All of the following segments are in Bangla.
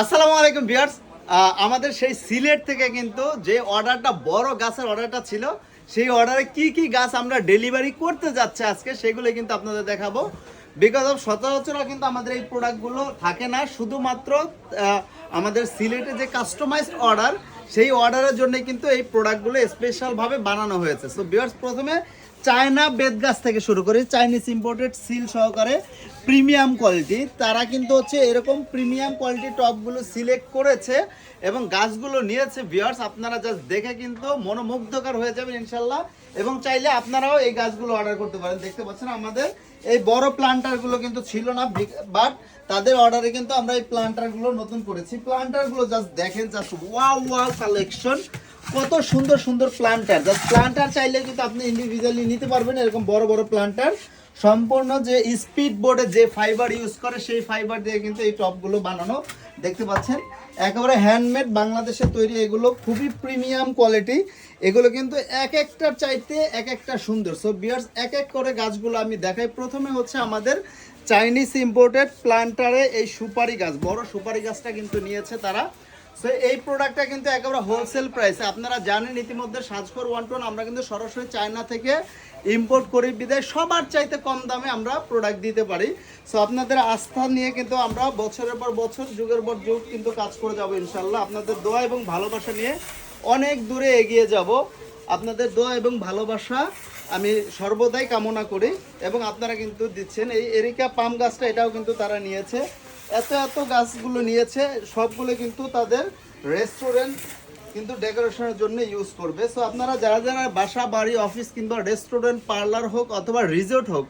আসসালামু আলাইকুম ভিউয়ার্স। আমাদের সেই সিলেট থেকে কিন্তু যে অর্ডারটা বড় গাছের অর্ডারটা ছিল, সেই অর্ডারে কি কি গাছ আমরা ডেলিভারি করতে যাচ্ছে আজকে সেগুলো কিন্তু আপনাদের দেখাবো। বিকজ অফ সচরাচর কিন্তু আমাদের এই প্রোডাক্টগুলো থাকে না, শুধুমাত্র আমাদের সিলেটে যে কাস্টমাইজড অর্ডার, সেই অর্ডারের জন্য কিন্তু এই প্রোডাক্টগুলো স্পেশালভাবে বানানো হয়েছে। সো ভিউয়ার্স, প্রথমে চায়না বেত গাছ থেকে শুরু করি, চাইনিজ ইম্পোর্টেড সিল সহকারে প্রিমিয়াম কোয়ালিটি। তারা কিন্তু হচ্ছে এরকম প্রিমিয়াম কোয়ালিটি টপগুলো সিলেক্ট করেছে এবং গাছগুলো নিয়েছে। ভিউয়ার্স, আপনারা জাস্ট দেখে কিন্তু মনোমুগ্ধকর হয়ে যাবেন ইনশাল্লাহ। এবং চাইলে আপনারাও এই গাছগুলো অর্ডার করতে পারেন। দেখতে পাচ্ছেন আমাদের এই বড় প্লান্টারগুলো কিন্তু ছিল না, বাট তাদের অর্ডারে কিন্তু আমরা এই প্লান্টারগুলো নতুন করেছি। প্লান্টারগুলো জাস্ট দেখেন, জাস্ট ওয়াও ওয়াও কালেকশন, কত সুন্দর সুন্দর প্লান্টার। জাস্ট প্লান্টার চাইলে কিন্তু আপনি ইন্ডিভিজুয়ালি নিতে পারবেন, এরকম বড় বড় প্লান্টার। সম্পূর্ণ যে স্পিড বোর্ডে যে ফাইবার ইউজ করে, সেই ফাইবার দিয়ে কিন্তু এই টপগুলো বানানো। দেখতে পাচ্ছেন একেবারে হ্যান্ডমেড, বাংলাদেশে তৈরি, এগুলো খুবই প্রিমিয়াম কোয়ালিটি। এগুলো কিন্তু এক একটার চাইতে এক একটা সুন্দর। সো বিয়ার্স, এক এক করে গাছগুলো আমি দেখাই। প্রথমে হচ্ছে আমাদের চাইনিজ ইম্পোর্টেড প্লান্টারে এই সুপারি গাছ, বড় সুপারি গাছটা কিন্তু নিয়েছে তারা। সো এই প্রোডাক্টটা কিন্তু একেবারে হোলসেল প্রাইসে। আপনারা জানেন ইতিমধ্যে সাজঘর 121 আমরা কিন্তু সরাসরি চায়না থেকে ইম্পোর্ট করি, বিদায় সবার চাইতে কম দামে আমরা প্রোডাক্ট দিতে পারি। সো আপনাদের আস্থা নিয়ে কিন্তু আমরা বছরের পর বছর, যুগের পর যুগ কিন্তু কাজ করে যাব ইনশাল্লাহ। আপনাদের দোয়া এবং ভালোবাসা নিয়ে অনেক দূরে এগিয়ে যাব। আপনাদের দোয়া এবং ভালোবাসা আমি সর্বদাই কামনা করি এবং আপনারা কিন্তু দিচ্ছেন। এই এরিকা পাম গাছটা, এটাও কিন্তু তারা নিয়েছে। এত এত গাছগুলো নিয়েছে, সবগুলো কিন্তু তাদের রেস্টুরেন্ট কিন্তু ডেকোরেশনের জন্য ইউজ করবে। সো আপনারা যারা যারা বাসা, বাড়ি, অফিস কিংবা রেস্টুরেন্ট, পার্লার হোক অথবা রিসোর্ট হোক,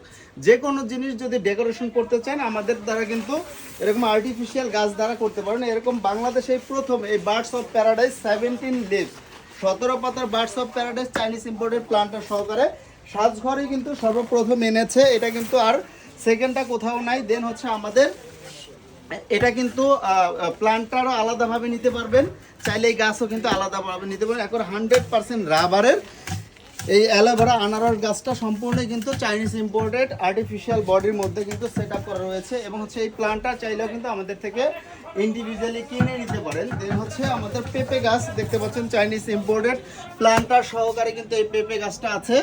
যে কোনো জিনিস যদি ডেকোরেশন করতে চান, আমাদের দ্বারা কিন্তু এরকম আর্টিফিশিয়াল গাছ দ্বারা করতে পারেন। এরকম বাংলাদেশে প্রথম এই বার্ডস অফ প্যারাডাইস 17 লিভ 17 পাতার birds of paradise Chinese imported planter সহকারে সাজঘরেই কিন্তু সর্বপ্রথম এনেছে। এটা কিন্তু আর সেকেন্ডটা কোথাও নাই। দেন হচ্ছে আমাদের এটা কিন্তু প্লান্টারও আলাদাভাবে নিতে পারবেন, চাইলে এই গাছও কিন্তু আলাদাভাবে নিতে পারবেন। এখন 100% রাবারের এই অ্যালোভেরা আনারস গাছটা সম্পূর্ণই কিন্তু চাইনিজ ইম্পোর্টেড আর্টিফিশিয়াল বডির মধ্যে কিন্তু সেট আপ করা রয়েছে। এবং হচ্ছে এই প্লান্টার চাইলেও কিন্তু আমাদের থেকে ইন্ডিভিজুয়ালি কিনে নিতে পারেন। দেন হচ্ছে আমাদের পেঁপে গাছ, দেখতে পাচ্ছেন চাইনিজ ইম্পোর্টেড প্লান্টার সহকারে কিন্তু এই পেঁপে গাছটা আছে।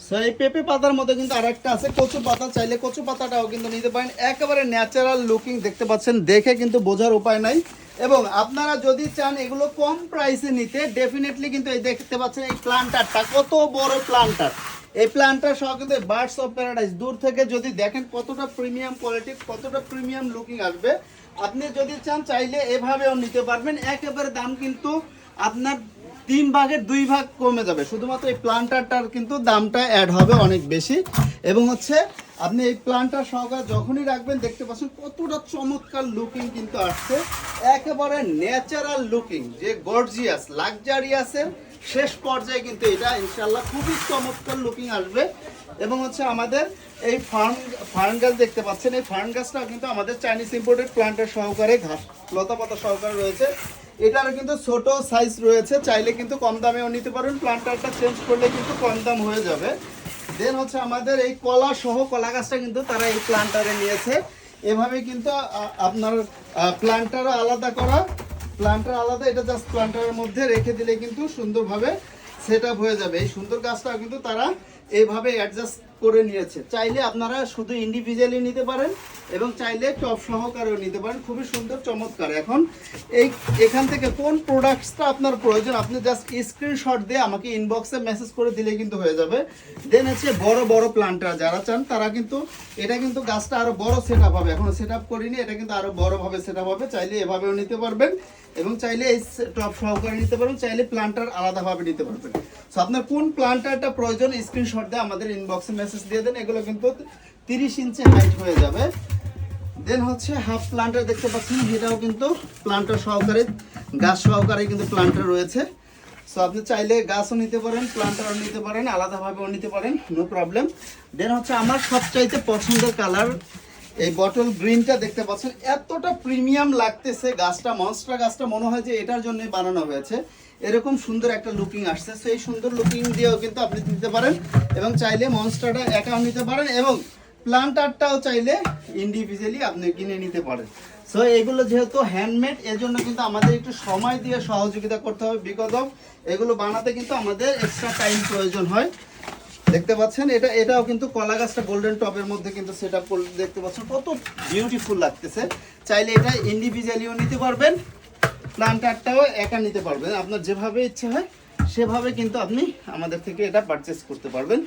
সো এই পেঁপে পাতার মধ্যে কিন্তু আরেকটা আছে কচু পাতা, চাইলে কচু পাতাটাও কিন্তু নিতে পারেন। একেবারে ন্যাচারাল লুকিং, দেখতে পাচ্ছেন, দেখে কিন্তু বোঝার উপায় নাই। এবং আপনারা যদি চান এগুলো কম প্রাইসে নিতে, ডেফিনেটলি কিন্তু এই দেখতে পাচ্ছেন এই প্লান্টারটা, কত বড় প্লান্টার। এই প্লান্টার সহ কিন্তু বার্ডস অফ প্যারাডাইস দূর থেকে যদি দেখেন কতটা প্রিমিয়াম কোয়ালিটি, কতটা প্রিমিয়াম লুকিং আসবে। আপনি যদি চান চাইলে এভাবেও নিতে পারবেন। একেবারে দাম কিন্তু আপনার 3 ভাগের 2 ভাগ কমে যাবে, শুধুমাত্র এই প্লান্টারটার কিন্তু দামটা অ্যাড হবে অনেক বেশি। এবং হচ্ছে আপনি এই প্লান্টার সহকারে যখনই রাখবেন, দেখতে পাচ্ছেন কতটা চমৎকার লুকিং কিন্তু আসছে। একেবারে ন্যাচারাল লুকিং, যে গর্জিয়াস লাক্সারিয়াসের শেষ পর্যায়ে কিন্তু এটা ইনশাল্লাহ খুবই চমৎকার লুকিং আসবে। এবং হচ্ছে আমাদের এই ফার্ন গাছ দেখতে পাচ্ছেন, এই ফার্ন গাছটাও কিন্তু আমাদের চাইনিজ ইম্পোর্টেড প্লান্টার সহকারে ঘাস লতা পাতা সহকারে রয়েছে। এটারও কিন্তু ছোট সাইজ রয়েছে, চাইলে কিন্তু কম দামেও নিতে পারেন। প্লান্টারটা চেঞ্জ করলে কিন্তু কম দাম হয়ে যাবে। দেন হচ্ছে আমাদের এই কলা সহ কলা গাছটা কিন্তু তারা এই প্লান্টারে নিয়েছে। এভাবে কিন্তু আপনার প্লান্টারও আলাদা করা, প্লান্টার আলাদা, এটা জাস্ট প্লান্টারের মধ্যে রেখে দিলে কিন্তু সুন্দরভাবে সেট আপ হয়ে যাবে। এই সুন্দর গাছটাও কিন্তু তারা এইভাবে অ্যাডজাস্ট করে নিয়েছে। চাইলে আপনারা শুধু ইন্ডিভিজুয়ালি নিতে পারেন এবং চাইলে টপ সহকারেও নিতে পারেন। খুবই সুন্দর চমৎকার। এখন এখান থেকে কোন প্রোডাক্টসটা আপনার প্রয়োজন, আপনি জাস্ট স্ক্রিনশট দিয়ে আমাকে ইনবক্সে মেসেজ করে দিলে কিন্তু হয়ে যাবে। দেন হচ্ছে বড় বড় প্লান্টার যারা চান, তারা কিন্তু এটা কিন্তু গাছটা আরো বড় সেট আপ হবে, এখনো সেট আপ করিনি, এটা কিন্তু আরো বড়ভাবে সেট আপ হবে। চাইলে এভাবেও নিতে পারবেন এবং চাইলে এই টপ সহকারে নিতে পারবেন, চাইলে প্লান্টার আলাদাভাবে নিতে পারবেন। সো আপনার কোন প্লান্টারটা প্রয়োজন স্ক্রিনশট দিয়ে আমাদের ইনবক্সে মেসেজ দিয়ে দেন। এগুলো কিন্তু 30 ইঞ্চি হাইট হয়ে যাবে। দেন হচ্ছে হাফ প্লান্টার দেখতে পাচ্ছেন, এটাও কিন্তু প্লান্টার সহকারে, গাছ সহকারে কিন্তু প্লান্টার রয়েছে। সো আপনি চাইলে গাছও নিতে পারেন, প্লান্টারও নিতে পারেন, আলাদাভাবেও নিতে পারেন, নো প্রবলেম। দেন হচ্ছে আমার সবচাইতে পছন্দের কালার এই বটল গ্রিনটা, দেখতে পাচ্ছেন এতটা প্রিমিয়াম লাগতেছে। গাছটা মনস্টার গাছটা মনে হয় যে এটার জন্যই বানানো হয়েছে, এরকম সুন্দর একটা লুকিং আসছে। সো এই সুন্দর লুকিং দিয়েও কিন্তু আপনি নিতে পারেন এবং চাইলে মনস্টারটা একাও নিতে পারেন এবং প্লান্টারটাও চাইলে ইন্ডিভিজুয়ালি আপনি কিনে নিতে পারেন। সো এগুলো যেহেতু হ্যান্ডমেড, এজন্য কিন্তু আমাদের একটু সময় দিয়ে সহযোগিতা করতে হবে, বিকজ অফ এগুলো বানাতে কিন্তু আমাদের এক্সট্রা টাইম প্রয়োজন হয়। দেখতে পাচ্ছেন এটাও কিন্তু কলা গাছটা গোল্ডেন টপের মধ্যে কিন্তু সেট আপ করে দেখতে পাচ্ছেন কত বিউটিফুল লাগতেছে। চাইলে এটা ইন্ডিভিজুয়ালিও নিতে পারবেন, প্লান্টারটাও একা নিতে পারবেন, আপনার যেভাবে ইচ্ছে হয় সেভাবে কিন্তু আপনি আমাদের থেকে এটা পারচেস করতে পারবেন।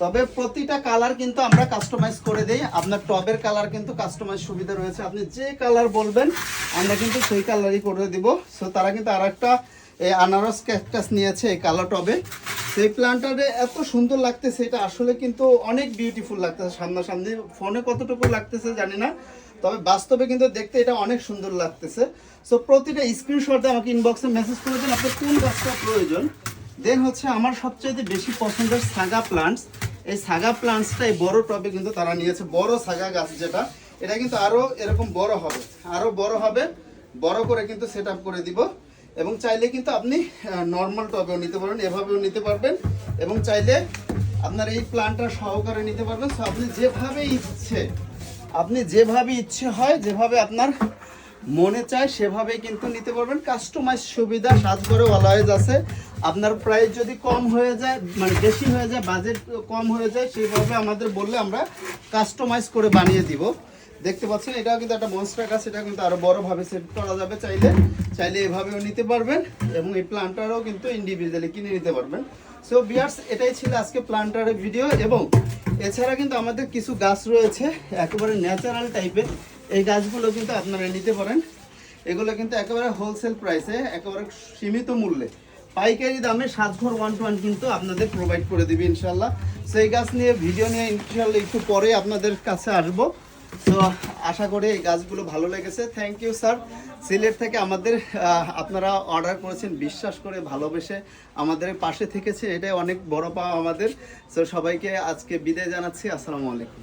তবে প্রতিটা কালার কিন্তু আমরা কাস্টমাইজ করে দেই, আপনার টবের কালার কিন্তু কাস্টমাইজ সুবিধা রয়েছে, আপনি যে কালার বলবেন আমরা কিন্তু সেই কালারই করে দিব। সো তারা কিন্তু আর একটা এই আনারস ক্যাকটাস নিয়েছে এই কালার টবে, সেই প্লান্টারে এত সুন্দর লাগতেছে, এটা আসলে কিন্তু অনেক বিউটিফুল লাগতেছে সামনাসামনি, ফোনে কতটুকু লাগতেছে জানি না, তবে বাস্তবে কিন্তু দেখতে এটা অনেক সুন্দর লাগতেছে। সো প্রতিটা স্ক্রিনশট দিয়ে আমাকে ইনবক্সে মেসেজ করে দিন আপনার কোন গাছটা প্রয়োজন। দেন হচ্ছে আমার সবচেয়ে বেশি পছন্দের সাগা প্লান্টস, এই সাগা প্লান্টসটা এই বড় টবে কিন্তু তারা নিয়েছে, বড় সাগা গাছ যেটা, এটা কিন্তু আরো এরকম বড় হবে, আরো বড় হবে, বড় করে কিন্তু সেট আপ করে দিব। এবং চাইলে কিন্তু আপনি নর্মাল টবেও নিতে পারবেন, এভাবেও নিতে পারবেন, এবং চাইলে আপনার এই প্লান্টটা সহকারে নিতে পারবেন। সো আপনি যেভাবে ইচ্ছে, আপনি যেভাবে ইচ্ছে হয়, যেভাবে আপনার মনে চায় সেভাবেই কিন্তু নিতে পারবেন। কাস্টমাইজ সুবিধা সাজঘরে অলওয়েজ আছে। আপনার প্রাইস যদি কম হয়ে যায়, মানে বেশি হয়ে যায়, বাজেট কম হয়ে যায়, সেইভাবে আমাদের বললে আমরা কাস্টমাইজ করে বানিয়ে দিব। দেখতে পাচ্ছেন এটাও কিন্তু একটা মনস্টার গাছ, এটা কিন্তু আরো বড়ভাবে সেট করা যাবে, চাইলে চাইলে এভাবেও নিতে পারবেন, এবং এই প্লান্টারও কিন্তু ইন্ডিভিজুয়ালি কিনে নিতে পারবেন। সো ভিউয়ার্স, এটাই ছিল আজকে প্লান্টারের ভিডিও। এবং এছাড়া কিন্তু আমাদের কিছু গাছ রয়েছে একেবারে ন্যাচারাল টাইপের, এই গাছগুলো কিন্তু আপনারা নিতে পারেন। এগুলো কিন্তু একেবারে হোলসেল প্রাইসে, একেবারে সীমিত মূল্যে, পাইকারি দামে সাজঘর 1-to-1 কিন্তু আপনাদের প্রোভাইড করে দিবে ইনশাল্লাহ। সেই গাছ নিয়ে ভিডিও নিয়ে ইনশাল্লাহ একটু পরে আপনাদের কাছে আসবো। তো আশা করি এই গাছগুলো ভালো লেগেছে। থ্যাংক ইউ স্যার, সিলেট থেকে আমাদের আপনারা অর্ডার করেছেন, বিশ্বাস করে ভালোবেসে আমাদের পাশে থেকেছে, এটাই অনেক বড় পাওয়া আমাদের। তো সবাইকে আজকে বিদায় জানাচ্ছি, আসসালামু আলাইকুম।